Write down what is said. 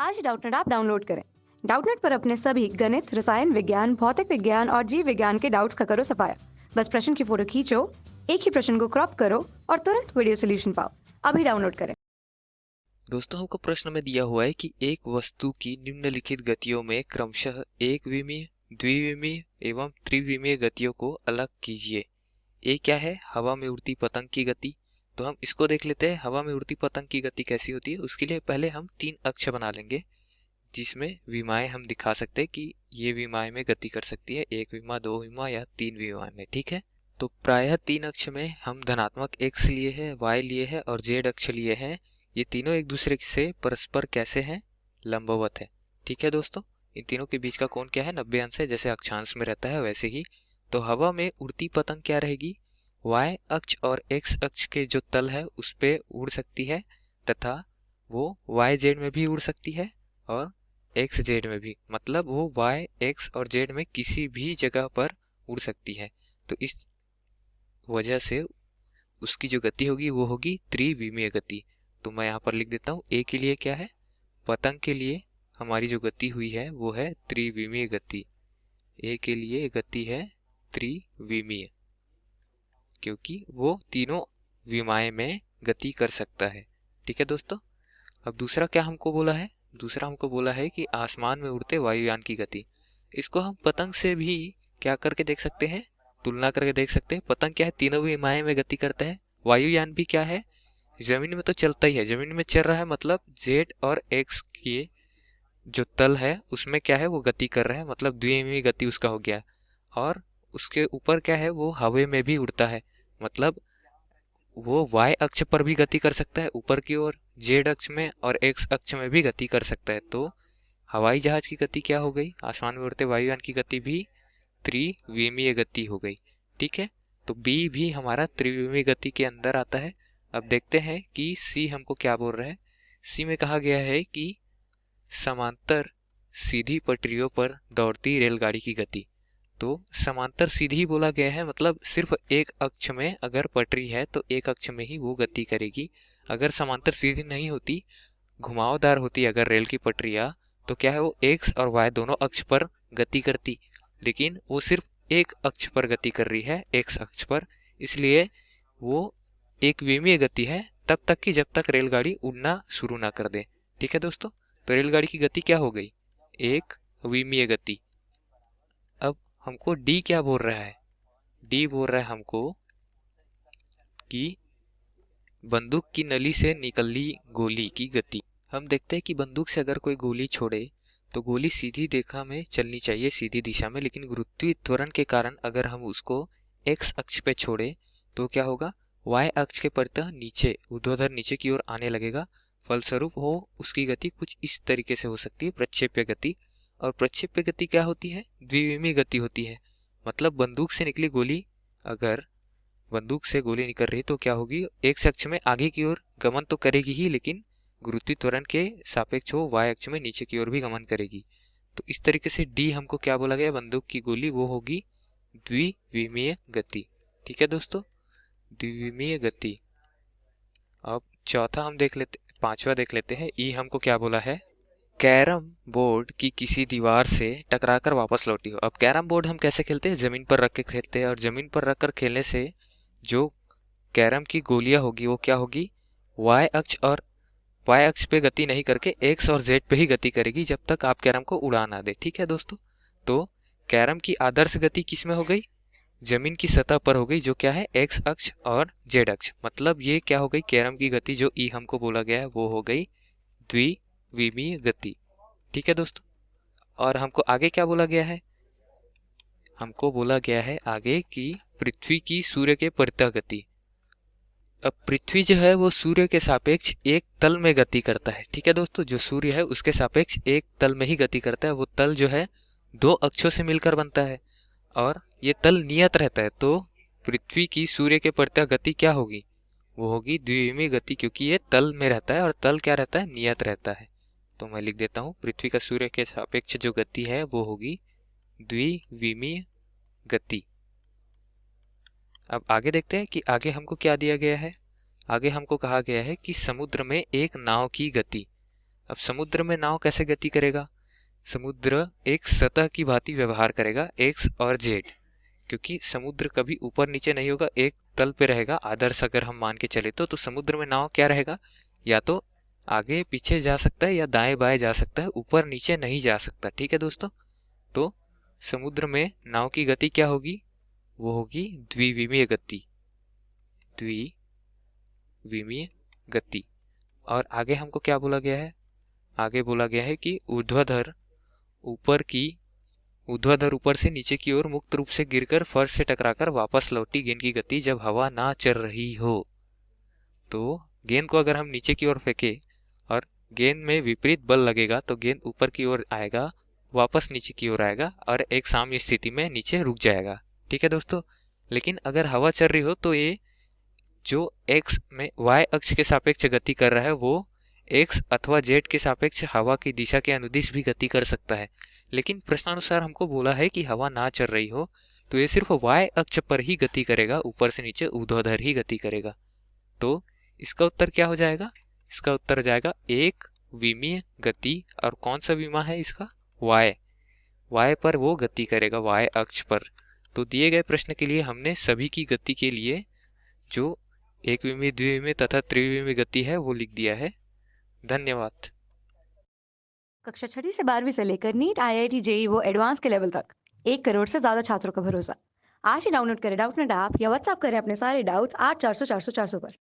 आज Doubtnut app download करें। Doubtnut पर अपने सभी गणित, रसायन विज्ञान, भौतिक विज्ञान और जीव विज्ञान के डाउट्स का करो सफाया। बस प्रश्न की फोटो खींचो, एक ही प्रश्न को क्रॉप करो और तुरंत वीडियो सोल्यूशन पाओ। अभी डाउनलोड करें। दोस्तों, हमको प्रश्न में दिया हुआ है कि एक वस्तु की निम्नलिखित गतियों में क्रमशः एक विमीय, द्विविमीय एवं त्रिविमीय गतियों को अलग कीजिए। ये क्या है? हवा में उड़ती पतंग की गति। तो हम इसको देख लेते हैं, हवा में उड़ती पतंग की गति कैसी होती है। उसके लिए पहले हम 3 अक्ष बना लेंगे, जिसमें विमाएं हम दिखा सकते हैं कि ये विमाएं में गति कर सकती है, 1 विमा, 2 विमा या 3 विमाएं में। ठीक है, तो प्रायः 3 अक्ष में हम धनात्मक x लिए है, y लिए है और z अक्ष लिए है। ये तीनों एक दूसरे से परस्पर कैसे हैं? लंबवत है। ठीक है दोस्तों, इन तीनों के बीच का कोण क्या है? 90 अंश है, जैसे अक्षांश में रहता है वैसे ही। तो हवा में उड़ती पतंग क्या रहेगी? y अक्ष और x अक्ष के जो तल है उस पे उड़ सकती है, तथा वो yz में भी उड़ सकती है और xz में भी, मतलब वो y, x और z में किसी भी जगह पर उड़ सकती है। तो इस वजह से उसकी जो गति होगी वो होगी त्रिविमीय गति। तो मैं यहाँ पर लिख देता हूँ, ए के लिए क्या है? पतंग के लिए हमारी जो गति हुई है वो है त्रिविमीय गति। ए के लिए गति है त्रिविमीय, क्योंकि वो तीनों विमाएं में गति कर सकता है। ठीक है दोस्तों, अब दूसरा क्या हमको बोला है? दूसरा हमको बोला है कि आसमान में उड़ते वायुयान की गति। इसको हम पतंग से भी क्या करके देख सकते हैं? तुलना करके देख सकते हैं। पतंग क्या है? तीनों विमाएं में गति करता है। वायुयान भी क्या है? जमीन में तो चलता ही है, जमीन में चल रहा है, मतलब जेड और एक्स की जो तल है उसमें क्या है? वो गति कर रहा है, मतलब द्विविमीय गति उसका हो गया। और उसके ऊपर क्या है? वो हवा में भी उड़ता है, मतलब वो y अक्ष पर भी गति कर सकता है ऊपर की ओर, z अक्ष में और x अक्ष में भी गति कर सकता है। तो हवाई जहाज की गति क्या हो गई? आसमान में उड़ते वायुयान की गति भी त्रिविमीय गति हो गई। ठीक है, तो b भी हमारा त्रिविमीय गति के अंदर आता है। अब देखते हैं कि c हमको क्या बोल रहा है। c में कहा गया है कि समांतर सीधी पटरियों पर दौड़ती रेलगाड़ी की गति। तो समांतर सीधी ही बोला गया है, मतलब सिर्फ एक अक्ष में अगर पटरी है तो एक अक्ष में ही वो गति करेगी। अगर समांतर सीधी नहीं होती, घुमावदार होती अगर रेल की पटरियां, तो क्या है? वो एक्स और वाई दोनों अक्ष पर गति करती, लेकिन वो सिर्फ एक अक्ष पर गति कर रही है, एक्स अक्ष पर। इसलिए वो एक विमीय गति है तब तक कि जब तक रेलगाड़ी उड़ना शुरू ना कर दे। ठीक है दोस्तों, तो रेलगाड़ी की गति क्या हो गई? एक विमीय गति। अब हमको डी क्या बोल रहा है? डी बोल रहा है हमको कि बंदूक की नली से निकली गोली की गति। हम देखते हैं कि बंदूक से अगर कोई गोली छोड़े तो गोली सीधी रेखा में चलनी चाहिए, सीधी दिशा में, लेकिन गुरुत्वीय त्वरण के कारण अगर हम उसको एक्स अक्ष पे छोड़े तो क्या होगा? वाई अक्ष के परितः नीचे, ऊर्ध्वाधर नीचे की ओर आने लगेगा। फलस्वरूप हो उसकी गति कुछ इस तरीके से हो सकती है, प्रक्षेप्य गति। और प्रक्षेप्य गति क्या होती है? द्विविमीय गति होती है। मतलब बंदूक से निकली गोली, अगर बंदूक से गोली निकल रही तो क्या होगी? एक अक्ष में आगे की ओर गमन तो करेगी ही, लेकिन गुरुत्वीय त्वरण के सापेक्ष वो वाई अक्ष में नीचे की ओर भी गमन करेगी। तो इस तरीके से डी हमको क्या बोला गया? बंदूक की गोली वो होगी द्विविमीय गति। ठीक है दोस्तों, द्विविमीय गति। अब चौथा हम देख लेते, पांचवा देख लेते हैं। ई हमको क्या बोला है? कैरम बोर्ड की किसी दीवार से टकराकर वापस लौटी हो। अब कैरम बोर्ड हम कैसे खेलते हैं? जमीन पर रख के खेलते हैं, और जमीन पर रखकर खेलने से जो कैरम की गोलियां होगी वो क्या होगी? वाई अक्ष और वाई अक्ष पे गति नहीं करके एक्स और जेड पे ही गति करेगी, जब तक आप कैरम को उड़ा ना दे। ठीक है दोस्तों, तो कैरम की आदर्श गति किस में हो गई? जमीन की सतह पर हो गई, जो क्या है? एक्स अक्ष और जेड अक्ष। मतलब ये क्या हो गई? कैरम की गति जो ई हमको बोला गया है वो हो गई द्विविमीय गति। ठीक है दोस्तों, और हमको आगे क्या बोला गया है? हमको बोला गया है आगे कि पृथ्वी की सूर्य के परितः गति। अब पृथ्वी जो है वो सूर्य के सापेक्ष एक तल में गति करता है। ठीक है दोस्तों, जो सूर्य है उसके सापेक्ष एक तल में ही गति करता है। वो तल जो है दो अक्षों से मिलकर बनता है और ये तल नियत रहता है। तो पृथ्वी की सूर्य के परितः गति क्या होगी? वो होगी द्विविमीय गति, क्योंकि ये तल में रहता है और तल क्या रहता है? नियत रहता है। तो मैं लिख देता हूँ, पृथ्वी का सूर्य के सापेक्ष जो गति है वो होगी द्विविमीय गति। अब आगे देखते हैं कि आगे हमको क्या दिया गया है। आगे हमको कहा गया है कि समुद्र में एक नाव की गति। अब समुद्र में नाव कैसे गति करेगा? समुद्र एक सतह की भांति व्यवहार करेगा एक्स और जेड, क्योंकि समुद्र कभी ऊपर नीचे नहीं होगा, एक तल पे रहेगा। आदर्श अगर हम मान के चले तो समुद्र में नाव क्या रहेगा? या तो आगे पीछे जा सकता है या दाएं बाएं जा सकता है, ऊपर नीचे नहीं जा सकता। ठीक है दोस्तों, तो समुद्र में नाव की गति क्या होगी? वो होगी द्विविमीय गति। द्विविमीय गति। और आगे हमको क्या बोला गया है? आगे बोला गया है कि ऊर्ध्वाधर ऊपर से नीचे की ओर मुक्त रूप से गिरकर फर्श से टकराकर वापस लौटी गेंद की गति जब हवा ना चल रही हो। तो गेंद को अगर हम नीचे की ओर फेंके और गेंद में विपरीत बल लगेगा तो गेंद ऊपर की ओर आएगा, वापस नीचे की ओर आएगा और एक साम्य स्थिति में नीचे रुक जाएगा। ठीक है दोस्तों, लेकिन अगर हवा चल रही हो तो ये जो x में y अक्ष के सापेक्ष गति कर रहा है वो x अथवा z के सापेक्ष हवा की दिशा के अनुदिश भी गति कर सकता है। लेकिन प्रश्नानुसार हमको बोला है कि हवा ना चल रही हो तो ये सिर्फ y अक्ष पर ही गति करेगा, ऊपर से नीचे ऊर्ध्वाधर ही गति करेगा। तो इसका उत्तर क्या हो जाएगा? इसका उत्तर हो जाएगा एक विमीय गति। और कौन सा विमा है इसका? y पर वो गति करेगा, y अक्ष पर। तो दिए गए प्रश्न के लिए हमने सभी की गति के लिए जो एक विमीय, द्विविमीय तथा त्रिविमीय गति है वो लिख दिया है। धन्यवाद। कक्षा 6वीं से 12वीं से लेकर नीट, IIT, जेईई वो एडवांस के लेवल तक 1 करोड़ से ज्यादा छात्रों का भरोसा। आज ही डाउनलोड करें डाउटनेट ऐप या व्हाट्सएप करें अपने सारे डाउट्स 8400 400 400 पर।